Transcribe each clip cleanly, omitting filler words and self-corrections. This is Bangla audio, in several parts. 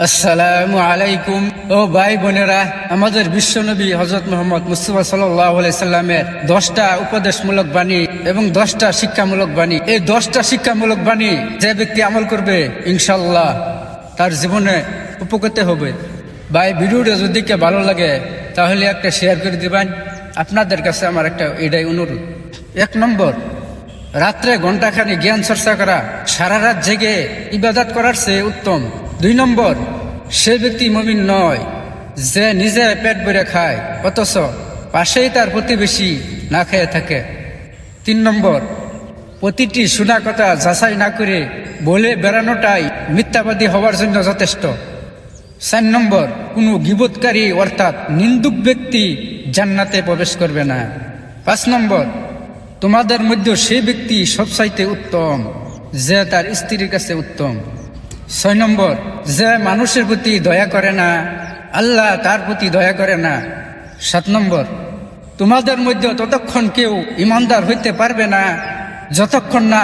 আসসালামু আলাইকুম। ও ভাই বোনেরা, আমাদের বিশ্বনবী হযরত মুহাম্মদ মুস্তাফা সাল্লাল্লাহু আলাইহি সাল্লামের 10টা উপদেশমূলক বাণী এবং 10টা শিক্ষামূলক বাণী। এই 10টা শিক্ষামূলক বাণী যে ব্যক্তি আমল করবে ইনশাআল্লাহ তার জীবনে উপকৃত হবে। ভাই, ভিডিওটা যদি কে ভালো লাগে তাহলে একটা শেয়ার করে দিবেন। আপনাদের কাছে আমার একটা এটাই অনুরোধ। 1 নম্বর, রাত্রে ঘণ্টাখানি জ্ঞান চর্চা করা সারা রাত জেগে ইবাদত করার চেয়ে উত্তম। 2 নম্বর, সে ব্যক্তি মুমিন নয় যে নিজে পেট ভরে খায় অথচ পাশেই তার প্রতিবেশী না খেয়ে থাকে। 3 নম্বর, প্রতিটি শোনা কথা যাচাই না করে বলে বেড়ানোটাই মিথ্যাবাদী হওয়ার জন্য যথেষ্ট। 4 নম্বর, কোনো গীবতকারী অর্থাৎ নিন্দুক ব্যক্তি জান্নাতে প্রবেশ করবে না। 5 নম্বর, তোমাদের মধ্যে সেই ব্যক্তি সবচাইতে উত্তম যে তার স্ত্রীর কাছে উত্তম। 6 নম্বর, যে মানুষের প্রতি দয়া করে না আল্লাহ তার প্রতি দয়া করে না। 7 নম্বর, তোমাদের মধ্যে ততক্ষণ কেউ ইমানদার হইতে পারবে না যতক্ষণ না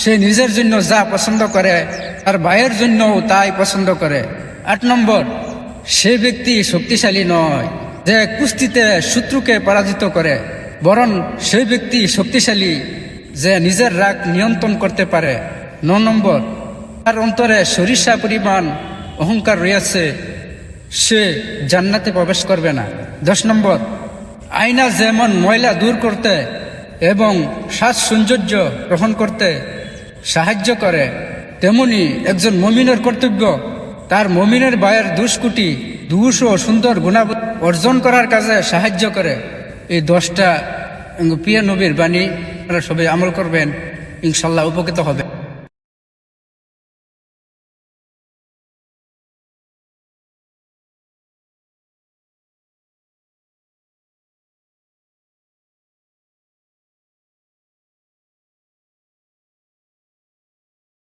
সে নিজের জন্য যা পছন্দ করে আর ভাইয়ের জন্যও তাই পছন্দ করে। 8 নম্বর, সে ব্যক্তি শক্তিশালী নয় যে কুস্তিতে শত্রুকে পরাজিত করে, বরং সেই ব্যক্তি শক্তিশালী যে নিজের রাগ নিয়ন্ত্রণ করতে পারে। 9 নম্বর, তার অন্তরে সরিষা পরিমাণ অহংকার রয়েছে, সে জান্নাতে প্রবেশ করবে না। 10 নম্বর, আয়না যেমন ময়লা দূর করতে এবং সাজ সৌন্দর্য গ্রহণ করতে সাহায্য করে, তেমনি একজন মুমিনের কর্তব্য তার মুমিনের ভাইয়ের দুষ্কুটি দুষ ও সুন্দর গুণাবলী অর্জন করার কাজে সাহায্য করে। এই 10টা প্রিয় নবীর বাণী আপনারা সবাই আমল করবেন, ইনশাল্লাহ উপকৃত হবে।